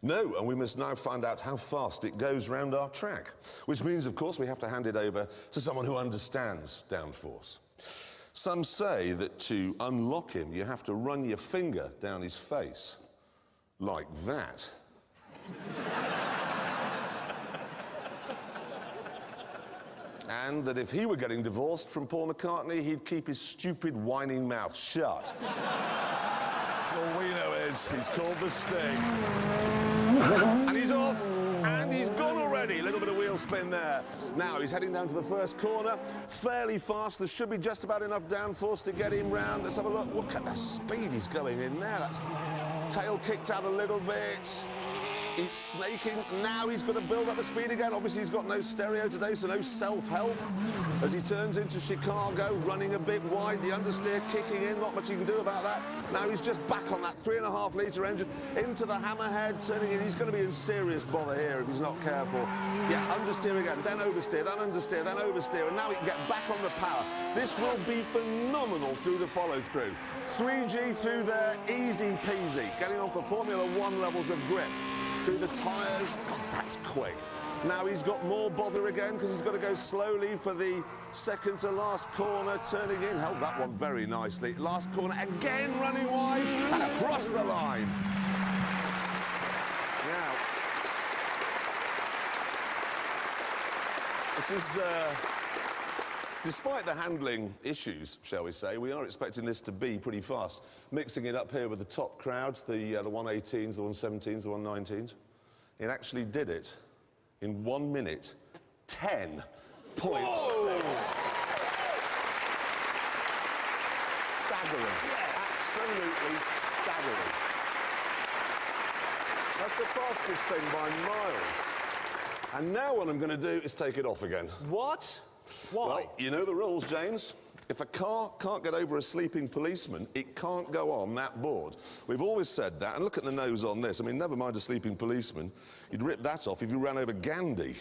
No, and we must now find out how fast it goes round our track, which means, of course, we have to hand it over to someone who understands downforce. Some say that to unlock him, you have to run your finger down his face, like that. And that if he were getting divorced from Paul McCartney, he'd keep his stupid, whining mouth shut. All we know is he's called the Sting. And he's off, and he's gone already. A little bit of wheel spin there. Now he's heading down to the first corner, fairly fast. There should be just about enough downforce to get him round. Let's have a look. Look at the speed he's going in there. That's tail kicked out a little bit. He's snaking. Now he's got to build up the speed again. Obviously, he's got no stereo today, so no self-help. As he turns into Chicago, running a bit wide, the understeer kicking in. Not much you can do about that. Now he's just back on that 3.5-litre engine into the hammerhead, turning in. He's going to be in serious bother here if he's not careful. Yeah, understeer again, then oversteer, then understeer, then oversteer, and now he can get back on the power. This will be phenomenal through the follow-through. 3G through there, easy peasy. Getting on for Formula 1 levels of grip. Through the tyres, God, that's quick. Now he's got more bother again because he's got to go slowly for the second to last corner, turning in. Held that one very nicely. Last corner again, running wide and across the line. Now, this is, despite the handling issues, shall we say, we are expecting this to be pretty fast. Mixing it up here with the top crowds, the 118s, the 117s, the 119s. It actually did it in 1 minute, 10.6. Staggering. Absolutely staggering. That's the fastest thing by miles. And now what I'm going to do is take it off again. What? Why? Well, you know the rules, James. If a car can't get over a sleeping policeman, it can't go on that board. We've always said that, and look at the nose on this. I mean, never mind a sleeping policeman. You'd rip that off if you ran over Gandhi.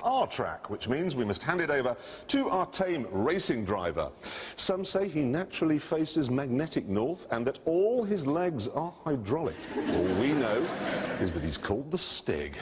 Our track, which means we must hand it over to our tame racing driver. Some say he naturally faces magnetic north and that all his legs are hydraulic. All we know is that he's called the Stig.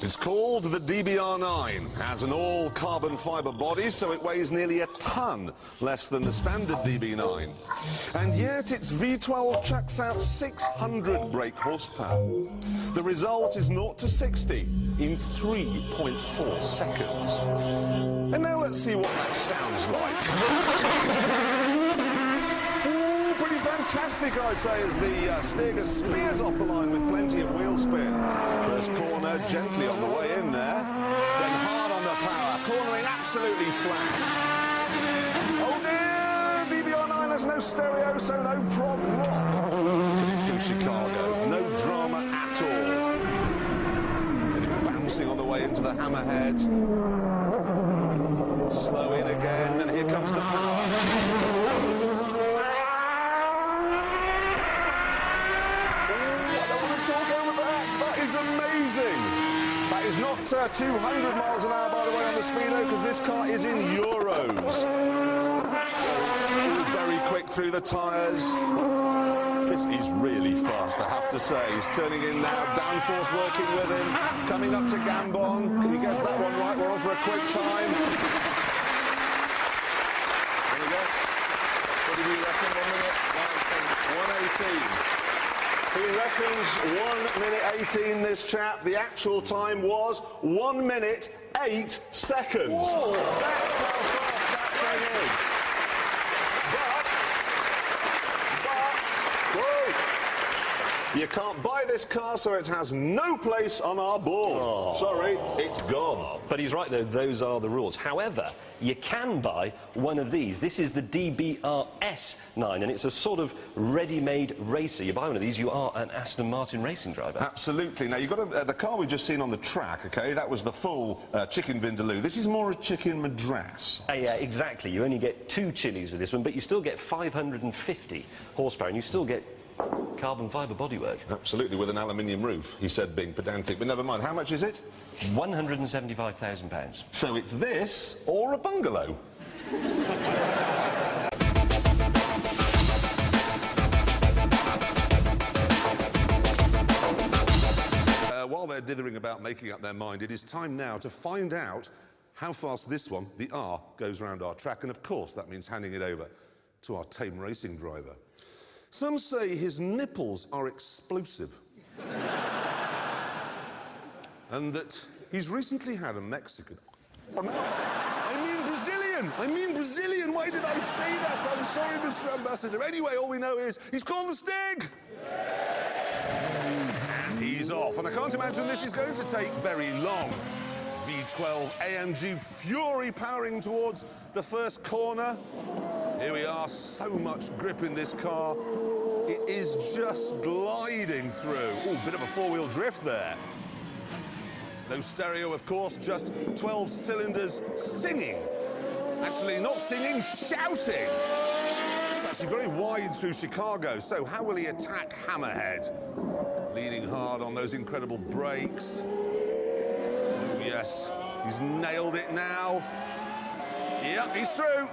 It's called the DBR9, has an all-carbon fibre body, so it weighs nearly a ton less than the standard DB9. And yet its V12 chucks out 600 brake horsepower. The result is 0 to 60 in 3.4 seconds. And now let's see what that sounds like. Fantastic, I say, as the Stig spears off the line with plenty of wheel spin. First corner, gently on the way in there, then hard on the power, cornering absolutely flat. Oh dear, DBR9 has no stereo, so no prog rock. Through Chicago, no drama at all. And it bouncing on the way into the hammerhead. Slow in again, and here comes the power. That is amazing. That is not 200 miles an hour, by the way, on the speedo, because this car is in euros. Very quick through the tyres. This is really fast, I have to say. He's turning in now, downforce working with him. Coming up to Gambon. Can you guess that one right? We're on for a quick time. There we go. What do you reckon? 1 minute? 1:18. He reckons 1 minute 18, this chap. The actual time was 1 minute 8 seconds. Whoa. That's how fast that thing is. Whoa. You can't buy this car, so it has no place on our board. Oh. Sorry, it's gone. But he's right, though, those are the rules. However, you can buy one of these. This is the DBRS9, and it's a sort of ready-made racer. You buy one of these, you are an Aston Martin racing driver. Absolutely. Now, you've got the car we've just seen on the track, OK? That was the full chicken vindaloo. This is more a chicken madras. Yeah, exactly. You only get 2 chilies with this one, but you still get 550 horsepower, and you still get carbon fibre bodywork. Absolutely, with an aluminium roof, he said, being pedantic. But never mind, how much is it? £175,000. So it's this or a bungalow? While they're dithering about making up their mind, it is time now to find out how fast this one, the R, goes round our track. And of course, that means handing it over to our tame racing driver. Some say his nipples are explosive. And that he's recently had a Mexican... I mean Brazilian! Why did I say that? I'm sorry, Mr. Ambassador. Anyway, all we know is he's called the Stig! And he's off. And I can't imagine this is going to take very long. V12 AMG Fury powering towards the first corner. Here we are, so much grip in this car. It is just gliding through. Ooh, bit of a four-wheel drift there. No stereo, of course, just 12 cylinders singing. Actually, not singing, shouting. It's actually very wide through Chicago, so how will he attack Hammerhead? Leaning hard on those incredible brakes. Oh, yes, he's nailed it now. Yep, he's through.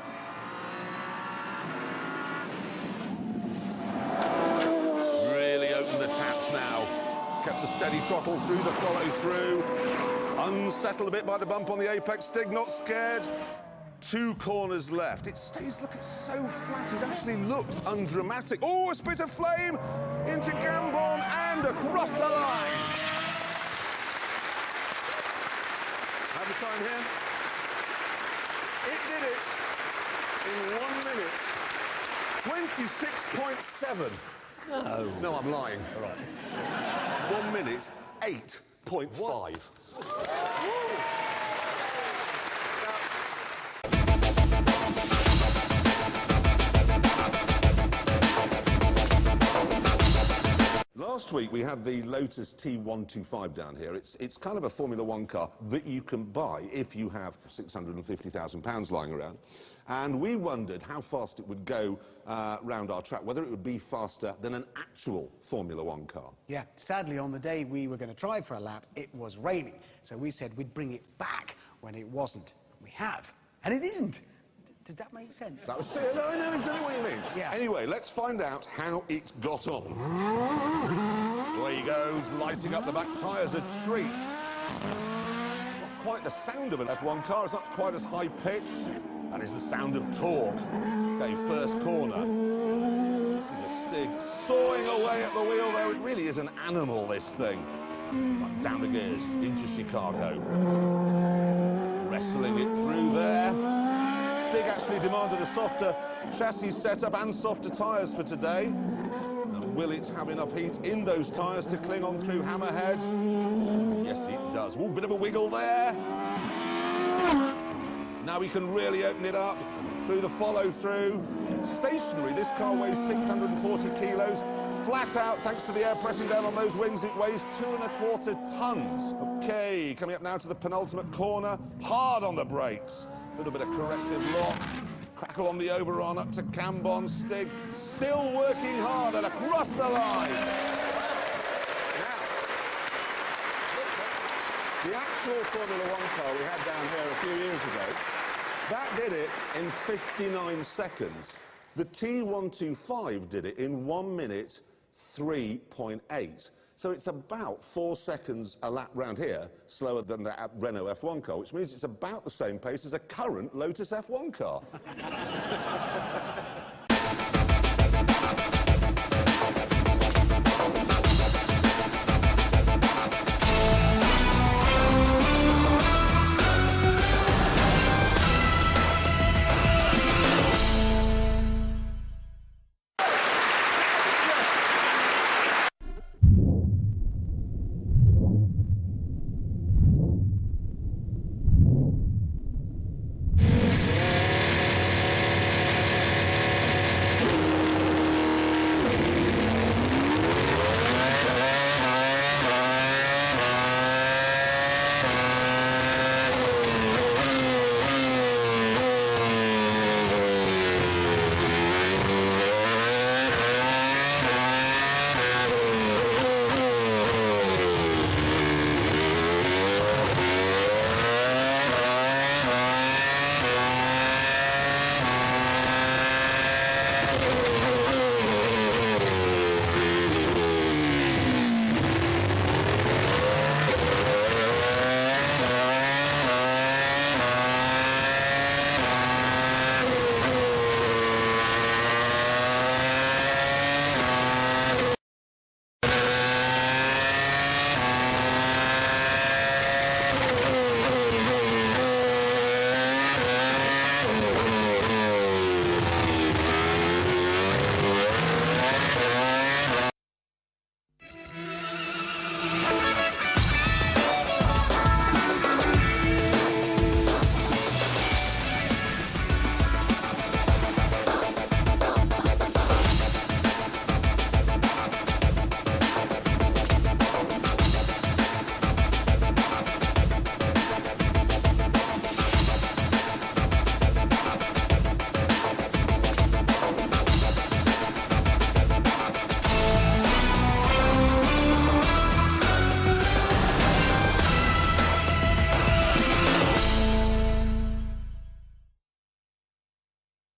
Really opened the taps now. Kept a steady throttle through the follow-through. Unsettled a bit by the bump on the apex. Stig not scared. 2 corners left. It stays, look, it's so flat. It actually looks undramatic. Oh, a spit of flame into Gambon and across the line. Have the time here. It did it in 1 minute. 26.7. No. No, I'm lying. All right. 1 minute, 8.5. Last week we had the Lotus T125 down here. It's kind of a Formula One car that you can buy if you have £650,000 lying around. And we wondered how fast it would go round our track, whether it would be faster than an actual Formula One car. Yeah, sadly on the day we were going to try for a lap, it was raining. So we said we'd bring it back when it wasn't. We have, and it isn't. Does that make sense? That was, no, I know exactly what you mean. Yeah. Anyway, let's find out how it got on. Away he goes, lighting up the back tyres, a treat. Not quite the sound of an F1 car, it's not quite as high-pitched. That is the sound of torque. Okay, first corner. See the Stig sawing away at the wheel there. It really is an animal, this thing. Right, down the gears, into Chicago. Wrestling it through there. Stig actually demanded a softer chassis setup and softer tyres for today. And will it have enough heat in those tyres to cling on through Hammerhead? Yes, it does. Ooh, bit of a wiggle there. Now we can really open it up through the follow-through. Stationary, this car weighs 640 kilos. Flat out, thanks to the air pressing down on those wings, it weighs 2¼ tons. Okay, coming up now to the penultimate corner. Hard on the brakes. A little bit of corrective lock. Crackle on the overrun up to Cambon. Stig still working hard and across the line. Now, the actual Formula One car we had down here a few years ago, that did it in 59 seconds. The T125 did it in 1 minute 3.8. So it's about 4 seconds a lap round here, slower than the Renault F1 car, which means it's about the same pace as a current Lotus F1 car.